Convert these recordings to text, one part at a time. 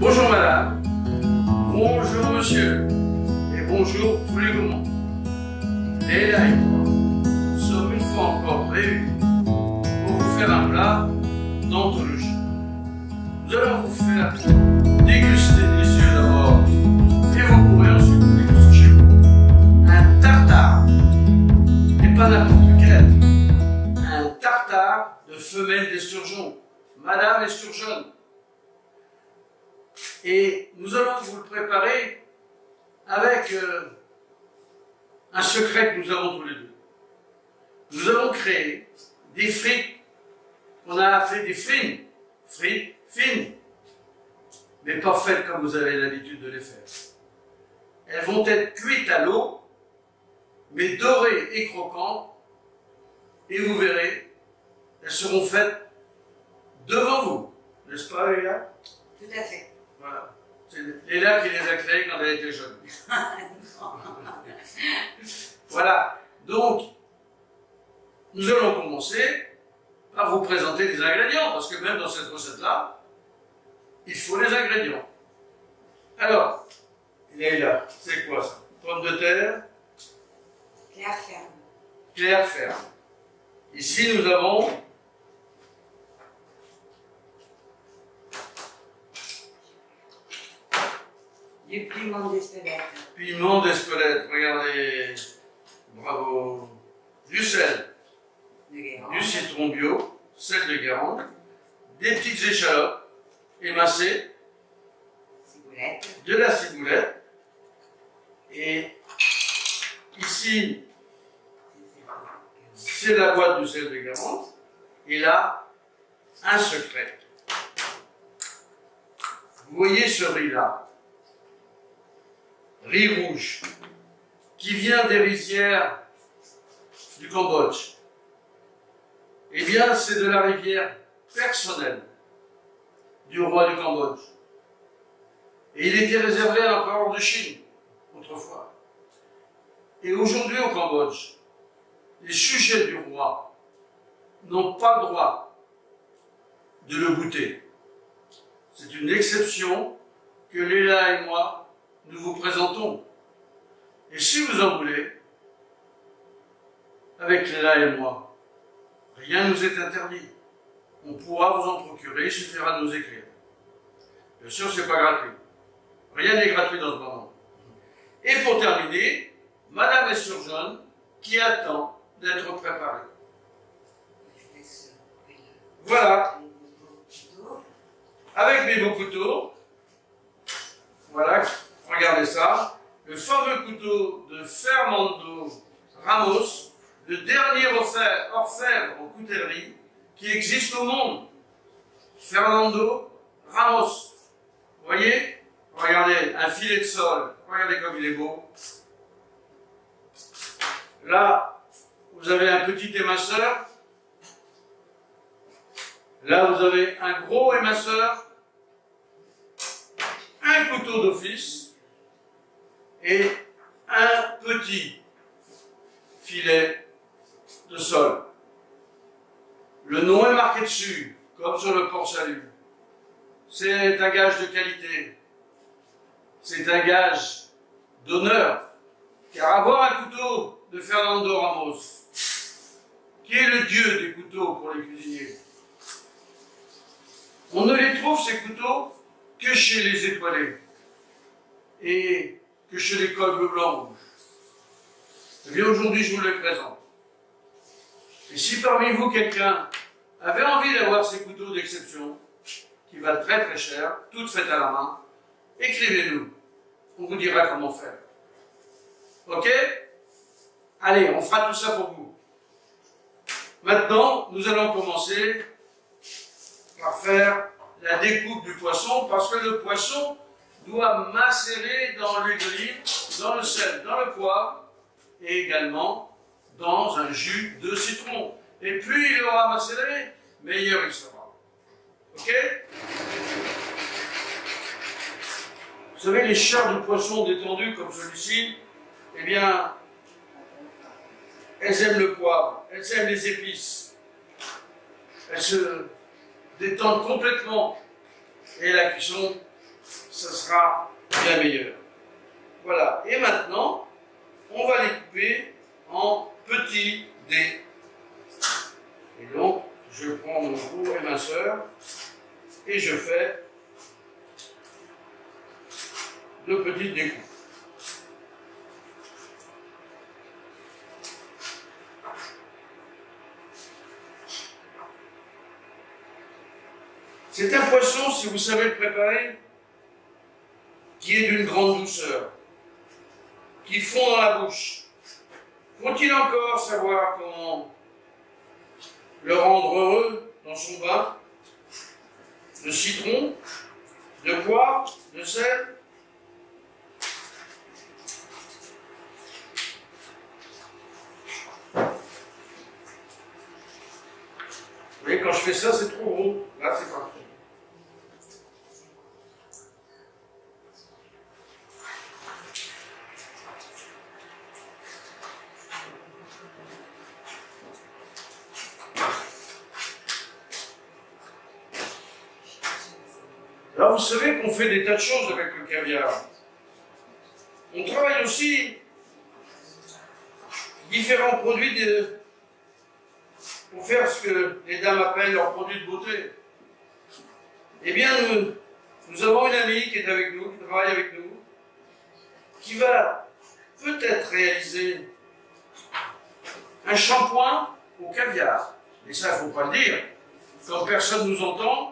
Bonjour madame, bonjour monsieur, et bonjour tous les gourmands. Et là et moi, nous sommes une fois encore réunis pour vous faire un plat d'anthologie. Nous allons vous faire déguster des yeux d'abord, et vous pourrez ensuite déguster chez vous un tartare, et pas n'importe lequel, un tartare de femelle d'esturgeon, madame esturgeonne. Et nous allons vous le préparer avec un secret que nous avons tous les deux. Nous avons créé des frites qu'on a appelées des frines. Frites fines, mais pas faites comme vous avez l'habitude de les faire. Elles vont être cuites à l'eau, mais dorées et croquantes, et vous verrez, elles seront faites devant vous. N'est-ce pas, Léla? Tout à fait. Voilà. C'est Léla qui les a créées quand elle était jeune. Voilà. Donc, nous allons commencer par vous présenter les ingrédients, parce que même dans cette recette-là, il faut les ingrédients. Alors, Léla, c'est quoi ça? Pommes de terre? Clair ferme. Clair ferme. Ici, nous avons Du piment d'Espelette. piment d'Espelette, regardez, bravo. Du sel, De Guérande. du citron bio, sel de Guérande, des petites échalotes émincées, Ciboulette. de la ciboulette, et ici, c'est la boîte du sel de Guérande, et là, un secret. Vous voyez ce riz-là, riz rouge, qui vient des rizières du Cambodge. Eh bien, c'est de la rivière personnelle du roi du Cambodge. Et il était réservé à l'empereur de Chine, autrefois. Et aujourd'hui, au Cambodge, les sujets du roi n'ont pas le droit de le goûter. C'est une exception que Léla et moi, nous vous présentons. Et si vous en voulez, avec Léla et moi, rien ne nous est interdit. On pourra vous en procurer, il suffira de nous écrire. Bien sûr, c'est pas gratuit. Rien n'est gratuit dans ce moment. Et pour terminer, Madame Esturgeonne, qui attend d'être préparée. Je laisse Voilà, le couteau. avec mes beaux couteaux, voilà, regardez ça, le fameux couteau de Fernando Ramos, le dernier orfèvre en coutellerie qui existe au monde. Fernando Ramos. Vous voyez? Regardez, un filet de sol. Regardez comme il est beau. Là, vous avez un petit éminceur. Là, vous avez un gros éminceur. Un couteau d'office. Et un petit filet de sol. Le nom est marqué dessus, comme sur le port-salut. C'est un gage de qualité. C'est un gage d'honneur. Car avoir un couteau de Fernando Ramos, qui est le dieu des couteaux pour les cuisiniers, on ne les trouve, ces couteaux, que chez les étoilés et que chez les cols bleu, blanc, rouge. Eh bien, aujourd'hui, je vous les présente. Et si parmi vous, quelqu'un avait envie d'avoir ces couteaux d'exception, qui valent très très cher, toutes faites à la main, écrivez-nous. On vous dira comment faire. Ok? Allez, on fera tout ça pour vous. Maintenant, nous allons commencer par faire la découpe du poisson, parce que le poisson doit macérer dans l'huile d'olive, dans le sel, dans le poivre, et également dans un jus de citron. Et plus il aura macéré, meilleur il sera. Ok? Vous savez, les chairs de poisson détendues comme celui-ci, eh bien, elles aiment le poivre, elles aiment les épices. Elles se détendent complètement. Et la cuisson ça sera bien meilleur. Voilà. Et maintenant, on va les couper en petits dés. Et donc, je prends mon gros éminceur et je fais de petites découpes. C'est un poisson, si vous savez le préparer, qui est d'une grande douceur, qui fond dans la bouche. Faut-il encore savoir comment le rendre heureux dans son bain? De citron, de poivre, de sel. Vous voyez, quand je fais ça, c'est trop gros. Là, c'est parfait. Alors, vous savez qu'on fait des tas de choses avec le caviar. On travaille aussi différents produits pour faire ce que les dames appellent leurs produits de beauté. Eh bien, nous avons une amie qui est avec nous, qui travaille avec nous, qui va peut-être réaliser un shampoing au caviar. Et ça, il ne faut pas le dire. Quand personne nous entend,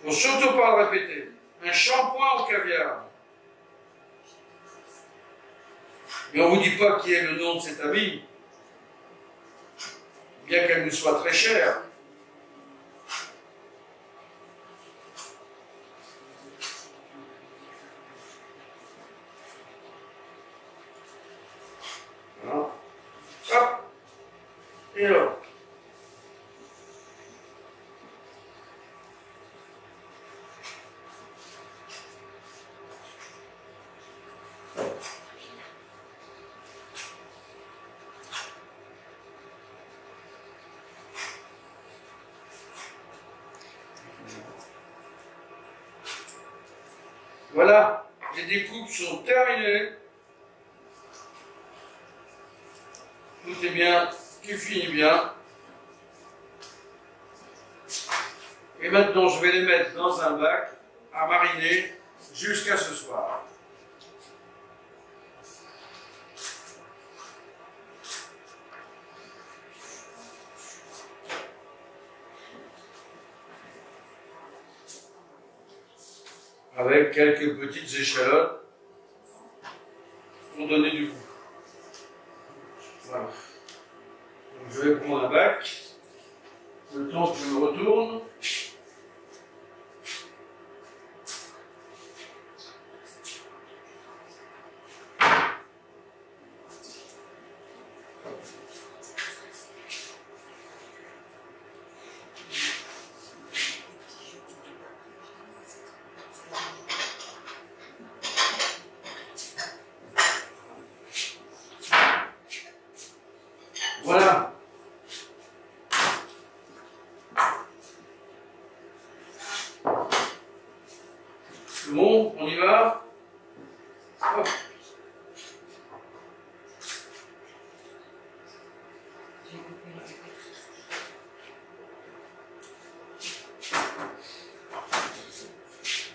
il ne faut surtout pas le répéter. Un shampoing au caviar. Mais on ne vous dit pas qui est le nom de cette amie, bien qu'elle nous soit très chère. Voilà. Hop. Et là. Voilà, les découpes sont terminées. Tout est bien, qui finit bien. Et maintenant, je vais les mettre dans un bac à mariner jusqu'à ce soir. Avec quelques petites échalotes pour donner du goût. Voilà. Donc je vais prendre un bac, le temps que je me retourne. Voilà. C'est bon, on y va. Hop.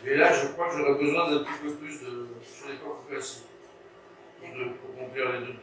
Et là, je crois que j'aurais besoin d'un petit peu plus de... Je n'ai pas coupé assez. Pour remplir les deux trucs.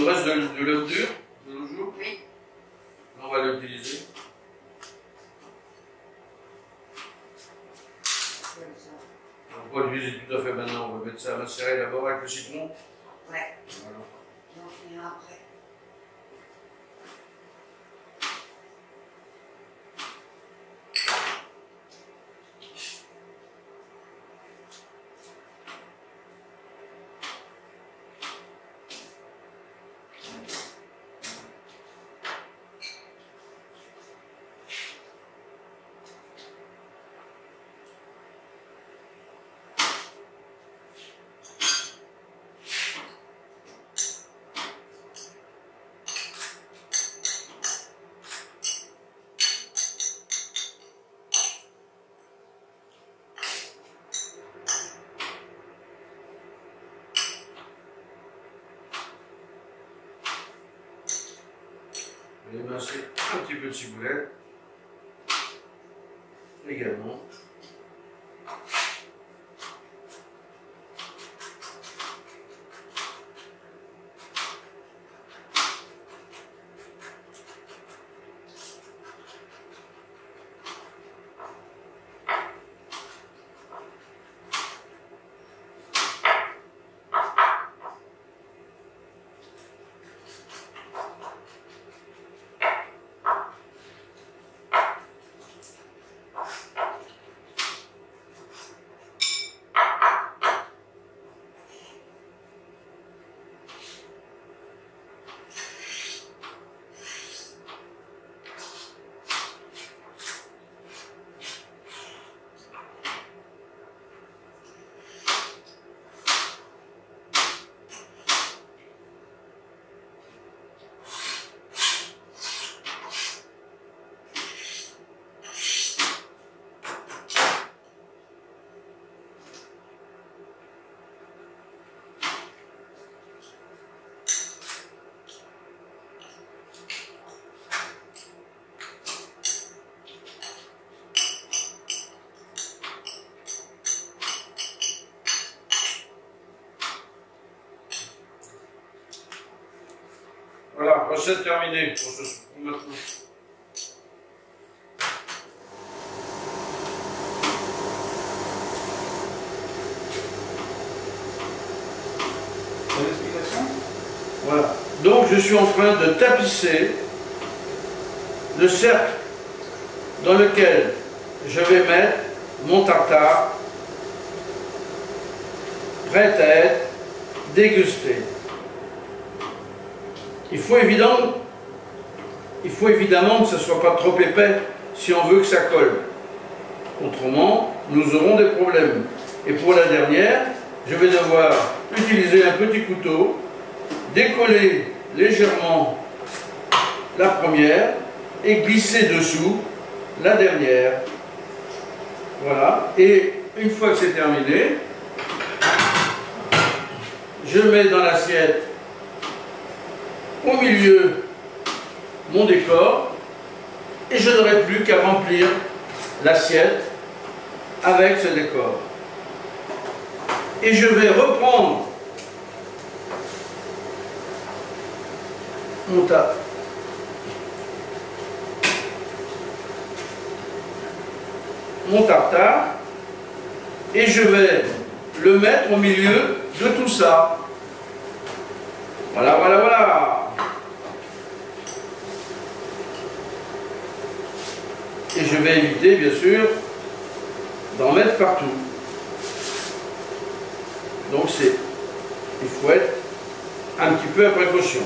nous reste de l'œuf dur de nos jours. Oui. On va l'utiliser. Comme ça. On va l'utiliser tout à fait maintenant. On va mettre ça à macérer d'abord avec le citron. Ouais. Voilà. J'en fais un après. Je vais émincer un petit peu de ciboulette également. Voilà, recette terminée pour maintenant. Bonne explication. Voilà. Donc je suis en train de tapisser le cercle dans lequel je vais mettre mon tartare prêt à être dégusté. Il faut évidemment que ce ne soit pas trop épais si on veut que ça colle. Autrement, nous aurons des problèmes. Et pour la dernière, je vais devoir utiliser un petit couteau, décoller légèrement la première et glisser dessous la dernière. Voilà. Et une fois que c'est terminé, je mets dans l'assiette au milieu mon décor et je n'aurai plus qu'à remplir l'assiette avec ce décor. Et je vais reprendre mon tartare et je vais le mettre au milieu de tout ça. Voilà, voilà, voilà. Et je vais éviter, bien sûr, d'en mettre partout. Donc il faut être un petit peu à précaution.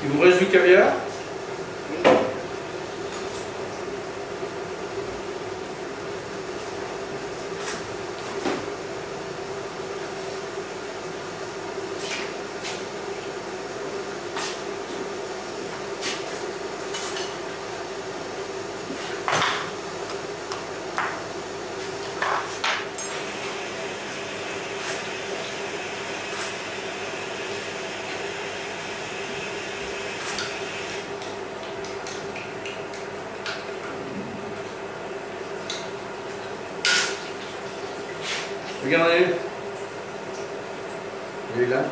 Il vous reste du caviar? Regardez. Il est là.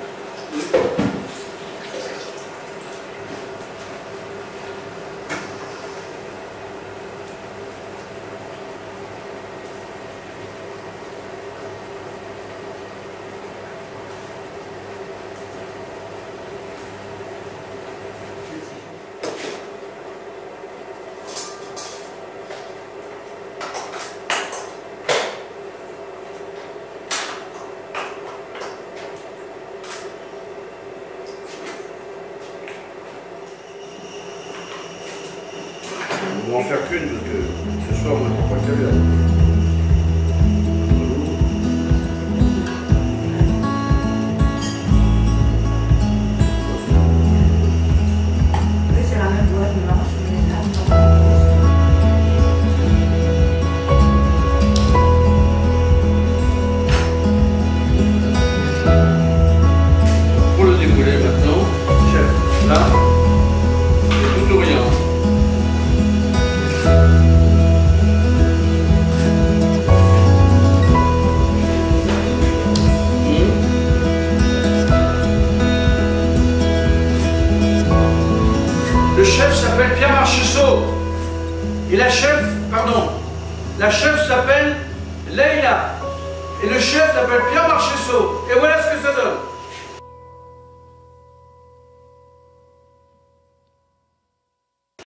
On va en faire qu'une parce que ce soir on n'a pas qu'à faire. Oui, c'est la même boîte, mais non, je mets là. Pour le dérouler maintenant, chef, là, c'est tout ou rien. Le chef s'appelle Pierre Marchessault. Et la chef s'appelle Leïla. Et le chef s'appelle Pierre Marchessault. Et voilà ce que ça donne.